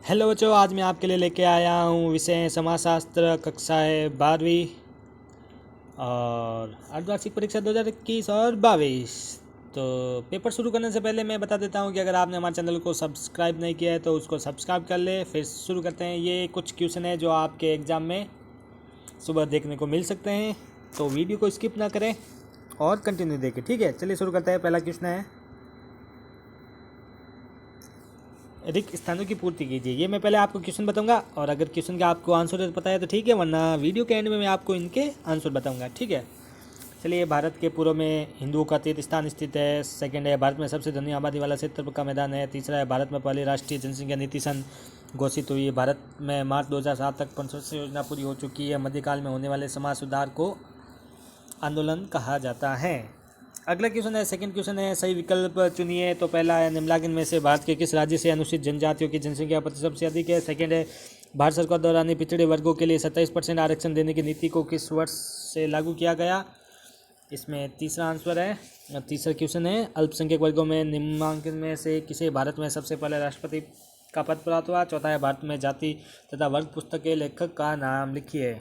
Hello बच्चों, आज मैं आपके लिए लेके आया हूँ विषय समाजशास्त्र कक्षा है 12वीं और अर्धवार्षिक परीक्षा 2021 और 22। तो पेपर शुरू करने से पहले मैं बता देता हूँ कि अगर आपने हमारे चैनल को सब्सक्राइब नहीं किया है तो उसको सब्सक्राइब कर ले। फिर शुरू करते हैं। ये कुछ क्वेश्चन है जो आपके एग्ज़ाम में सुबह देखने को मिल सकते हैं, तो वीडियो को स्किप ना करें और कंटिन्यू देखें। ठीक है, चलिए शुरू करते हैं। पहला क्वेश्चन है, रिक्त स्थानों की पूर्ति कीजिए। ये मैं पहले आपको क्वेश्चन बताऊंगा और अगर क्वेश्चन का आपको आंसर पता है तो ठीक है, वरना वीडियो के एंड में मैं आपको इनके आंसर बताऊंगा। ठीक है, चलिए। भारत के पूर्व में हिंदुओं का तीर्थ स्थान स्थित है। सेकंड है, भारत में सबसे घनी आबादी वाला क्षेत्र का मैदान है। तीसरा है, भारत में पहली राष्ट्रीय जनसंख्या नीति सन घोषित हुई है। भारत में मार्च 2007 तक पंचवर्षीय योजना पूरी हो चुकी है। मध्यकाल में होने वाले समाज सुधार को आंदोलन कहा जाता है। अगला क्वेश्चन है, सेकंड क्वेश्चन है, सही विकल्प चुनिए। तो पहला है, निम्नलिखित में से भारत के किस राज्य से अनुसूचित जनजातियों की जनसंख्या प्रतिशत सबसे अधिक है। सेकंड है, भारत सरकार द्वारा पिछड़े वर्गों के लिए 27% आरक्षण देने की नीति को किस वर्ष से लागू किया गया। इसमें तीसरा आंसर है, तीसरा क्वेश्चन है, अल्पसंख्यक वर्गों में निम्नलिखित में से किसे भारत में सबसे पहले राष्ट्रपति का पद प्राप्त हुआ। चौथा है, भारत में जाति तथा वर्ग पुस्तक के लेखक का नाम लिखिए।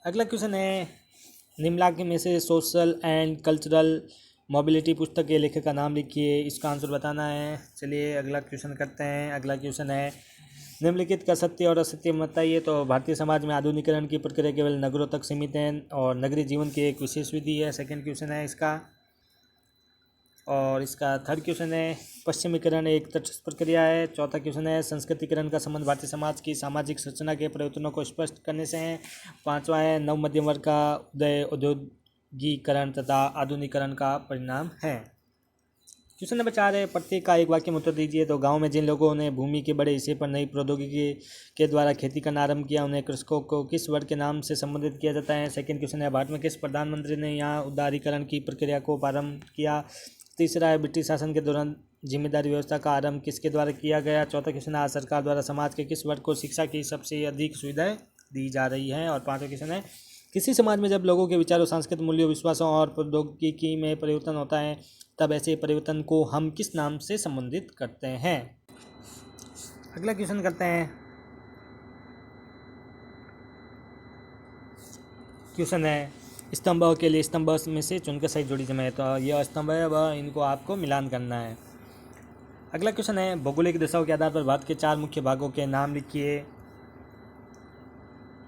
अगला क्वेश्चन है, निम्नलिखित में से सोशल एंड कल्चरल मोबिलिटी पुस्तक के लेखक का नाम लिखिए। इसका आंसर बताना है। चलिए अगला क्वेश्चन करते हैं। अगला क्वेश्चन है, निम्नलिखित का सत्य और असत्य बताइए। तो भारतीय समाज में आधुनिकीकरण की प्रक्रिया केवल नगरों तक सीमित है और नगरीय जीवन की एक विशेष विधि है। सेकंड क्वेश्चन है इसका। और इसका थर्ड क्वेश्चन है, पश्चिमीकरण एक तटस्थ प्रक्रिया है। चौथा क्वेश्चन है, संस्कृतिकरण का संबंध भारतीय समाज की सामाजिक संरचना के परिवर्तनों को स्पष्ट करने से है। पांचवा है, नव मध्यम वर्ग का उदय औद्योगिकरण तथा आधुनिकीकरण का परिणाम है। क्वेश्चन नंबर 4 है, प्रत्येक का एक वाक्य में उत्तर दीजिए। तो गांव में जिन लोगों ने भूमि के बड़े हिस्से पर नई प्रौद्योगिकी के द्वारा खेती करना आरंभ किया, उन्हें कृषकों को किस वर्ग के नाम से संबोधित किया जाता है। सेकंड क्वेश्चन है, भारत में किस प्रधानमंत्री ने यहाँ उदारीकरण की प्रक्रिया को प्रारंभ किया। तीसरा है, ब्रिटिश शासन के दौरान जिम्मेदारी व्यवस्था का आरंभ किसके द्वारा किया गया। चौथा क्वेश्चन है, सरकार द्वारा समाज के किस वर्ग को शिक्षा की सबसे अधिक सुविधाएं दी जा रही हैं। और पांचवा क्वेश्चन है, किसी समाज में जब लोगों के विचारों, सांस्कृतिक मूल्यों, विश्वासों और प्रौद्योगिकी में परिवर्तन होता है, तब ऐसे परिवर्तन को हम किस नाम से संबोधित करते हैं। अगला क्वेश्चन करते हैं। क्वेश्चन है, स्तंभों के लिए स्तंभ में से चुनकर सही जोड़ी जमा है। तो यह स्तंभ है, वह इनको आपको मिलान करना है। अगला क्वेश्चन है, भौगोलिक दिशाओं के आधार पर भारत के 4 मुख्य भागों के नाम लिखिए।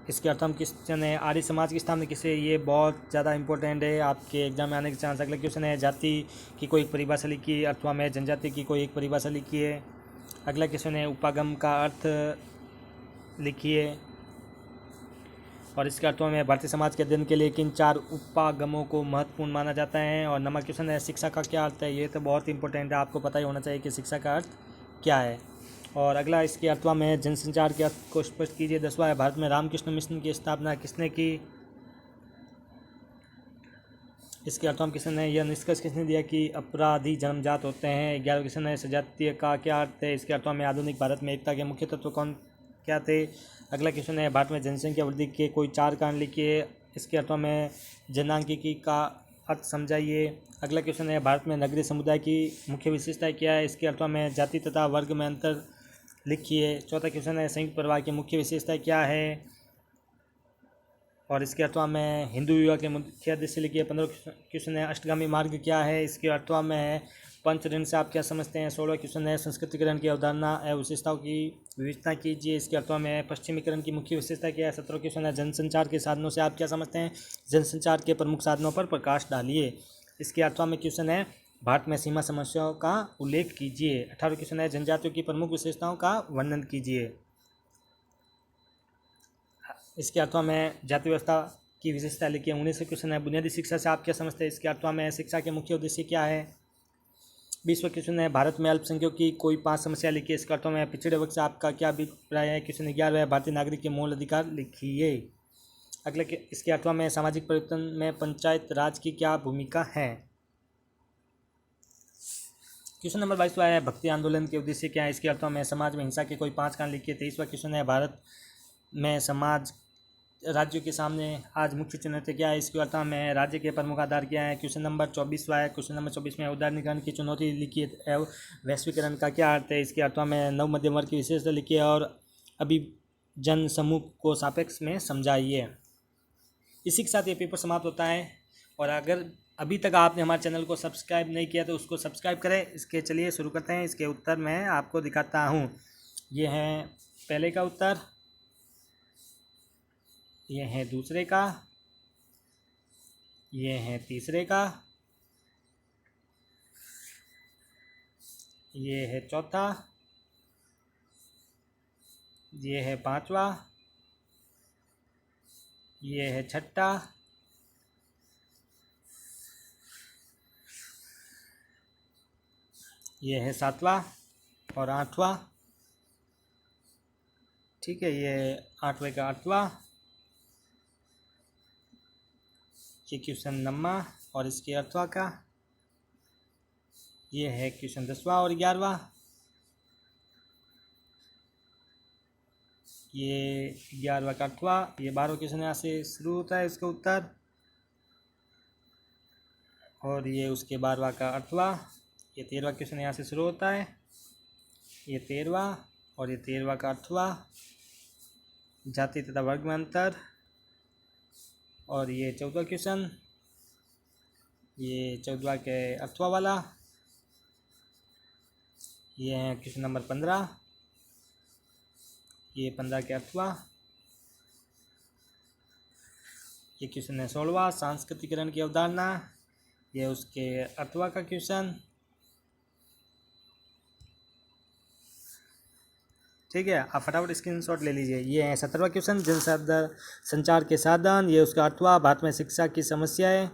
इसके अर्थ हम क्वेश्चन है, आर्य समाज की स्थापना किसे। ये बहुत ज़्यादा इंपॉर्टेंट है, आपके एग्जाम में आने के चांस। अगला क्वेश्चन है, जाति की कोई एक परिभाषा लिखिए अथवा में जनजाति की कोई एक परिभाषा लिखिए। अगला क्वेश्चन है, उपागम का अर्थ लिखिए और इसके अर्थों में भारतीय समाज के अध्ययन के लिए किन 4 उपागमों को महत्वपूर्ण माना जाता है। और नंबर क्वेश्चन है, शिक्षा का क्या अर्थ है। ये तो बहुत इंपॉर्टेंट है, आपको पता ही होना चाहिए कि शिक्षा का अर्थ क्या है। और अगला, इसके अर्थवा में जनसंचार के अर्थ को स्पष्ट कीजिए। 10वां है, भारत में रामकृष्ण मिशन की स्थापना किसने की। इसके अर्थवा में क्वेश्चन है, यह निष्कर्ष किसने दिया कि अपराधी जन्मजात होते हैं। 11वां क्वेश्चन है, सजातीय का क्या अर्थ है। इसके अर्थवा में आधुनिक भारत में एकता के मुख्य तत्व कौन क्या थे। अगला क्वेश्चन है, भारत में जनसंख्या वृद्धि के कोई 4 कारण लिखिए। इसके अर्थवा में जनांकीकी का अर्थ समझाइए। अगला क्वेश्चन है, भारत में नगरीय समुदाय की मुख्य विशेषताएं क्या है। इसके अर्थवा में जाति तथा वर्ग में अंतर लिखिए। चौथा क्वेश्चन है, संयुक्त परिवार की मुख्य विशेषता क्या है। और इसके अर्थवा में हिंदू विवाह के मुख्य उद्देश्य लिखिए। 15 क्वेश्चन है, अष्टगामी मार्ग क्या है। इसके अर्थवा में पंच ऋण से आप क्या समझते हैं। 16वां क्वेश्चन है, संस्कृतिकरण की अवधारणा एवं विशेषताओं की विवेचना कीजिए। इसके अर्थवा में पश्चिमीकरण की मुख्य विशेषता क्या है। 17वां क्वेश्चन है, जनसंचार के साधनों से आप क्या समझते हैं। जनसंचार के प्रमुख साधनों पर प्रकाश डालिए। इसके अर्थवा में क्वेश्चन है, भारत में सीमा समस्याओं का उल्लेख कीजिए। 18वां क्वेश्चन है, जनजातियों की प्रमुख विशेषताओं का वर्णन कीजिए। इसके अर्थवा में जाति व्यवस्था की विशेषता लिखिए। 19वां क्वेश्चन है, बुनियादी शिक्षा से आप क्या समझते हैं। इसके अर्थवा में शिक्षा के मुख्य उद्देश्य क्या है। 20वां क्वेश्चन है, भारत में अल्पसंख्यकों की कोई 5 समस्या लिखिए। इसके अर्थवा में पिछड़े वर्ग से आपका क्या अभिप्राय है। क्वेश्चन 11 है, भारतीय नागरिक के मूल अधिकार लिखिए। अगले इसके अर्थवा में सामाजिक परिवर्तन में पंचायत राज की क्या भूमिका है। क्वेश्चन नंबर 22 है, भक्ति आंदोलन के उद्देश्य क्या है। इसके अर्थवा में समाज में हिंसा के कोई 5 कारण लिखिए। 23वां क्वेश्चन है, भारत में समाज राज्यों के सामने आज मुख्य चुनौती क्या है, इसकी वार्ता में राज्य के प्रमुख आधार क्या है। क्वेश्चन नंबर 24वां है। क्वेश्चन नंबर 24 में उदारीकरण की चुनौती लिखिए एवं वैश्वीकरण का क्या अर्थ है, इसकी अर्थों में नव मध्यम वर्ग की विशेषता लिखिए और अभी जन समूह को सापेक्ष में समझाइए। इसी के साथ ये पेपर समाप्त होता है। और अगर अभी तक आपने हमारे चैनल को सब्सक्राइब नहीं किया तो उसको सब्सक्राइब करें। इसके चलिए शुरू करते हैं। इसके उत्तर मैं आपको दिखाता हूँ। ये है पहले का उत्तर, ये है दूसरे का, ये है तीसरे का, ये है चौथा, ये है पांचवा, ये है छठा, ये है सातवां और आठवां। ठीक है, ये 8वें का 8वां, ये क्वेश्चन 9वां और इसके 8वां का, ये है क्वेश्चन 10वां और 11वां, ये 11वां का 8वां, ये 12वां क्वेश्चन यहाँ से शुरू होता है इसका उत्तर, और ये उसके 12वां का 8वां, ये 13वां क्वेश्चन यहाँ से शुरू होता है, ये 13वां और ये 13वां का 8वां, जाति तथा वर्ग में अंतर, और ये 14वां क्वेश्चन, ये 14वां के 8वां वाला, ये है क्वेश्चन नंबर 15, ये 15 के 8वां, ये क्वेश्चन है 16वां सांस्कृतिकरण की अवधारणा, ये उसके 8वां का क्वेश्चन। ठीक है, आप फटाफट स्क्रीनशॉट ले लीजिए। ये है 17वां क्वेश्चन जनशब्द संचार के साधन, ये उसका 8वां भारत में शिक्षा की समस्याएं।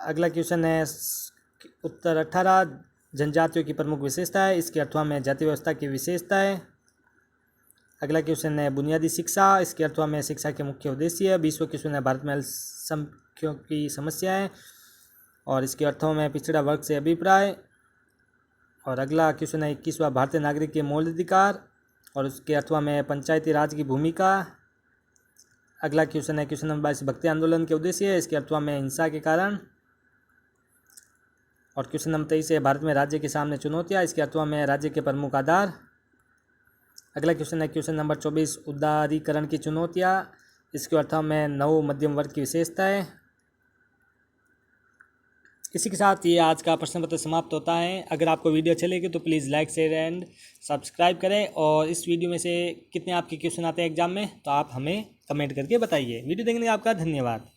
अगला क्वेश्चन है उत्तर 18 जनजातियों की प्रमुख विशेषताएं, इसके 8वां में जाति व्यवस्था की विशेषताएं। अगला क्वेश्चन है बुनियादी शिक्षा, इसके 8वां में शिक्षा के मुख्य उद्देश्य। 20वां क्वेश्चन है भारत में अल्पसंख्यकों की समस्याएं और इसके अर्थों में पिछड़ा वर्ग से अभिप्राय। और अगला क्वेश्चन है 21वां भारतीय नागरिक के मौलिक अधिकार और उसके 8वां में पंचायती राज की भूमिका। अगला क्वेश्चन है क्वेश्चन नंबर 22 भक्ति आंदोलन के उद्देश्य, इसके 8वां में हिंसा के कारण। और क्वेश्चन नंबर 23 है भारत में राज्य के सामने चुनौतियाँ, इसके 8वां में राज्य के प्रमुख आधार। अगला क्वेश्चन है क्वेश्चन नंबर 24 उदारीकरण की चुनौतियाँ, इसके 8वां में नव मध्यम वर्ग की विशेषताएं। इसी के साथ ये आज का प्रश्न पत्र समाप्त होता है। अगर आपको वीडियो अच्छी लगी तो please like share and subscribe करें और इस वीडियो में से कितने आपके क्वेश्चन आते हैं एग्जाम में तो आप हमें कमेंट करके बताइए। वीडियो देखने का आपका धन्यवाद।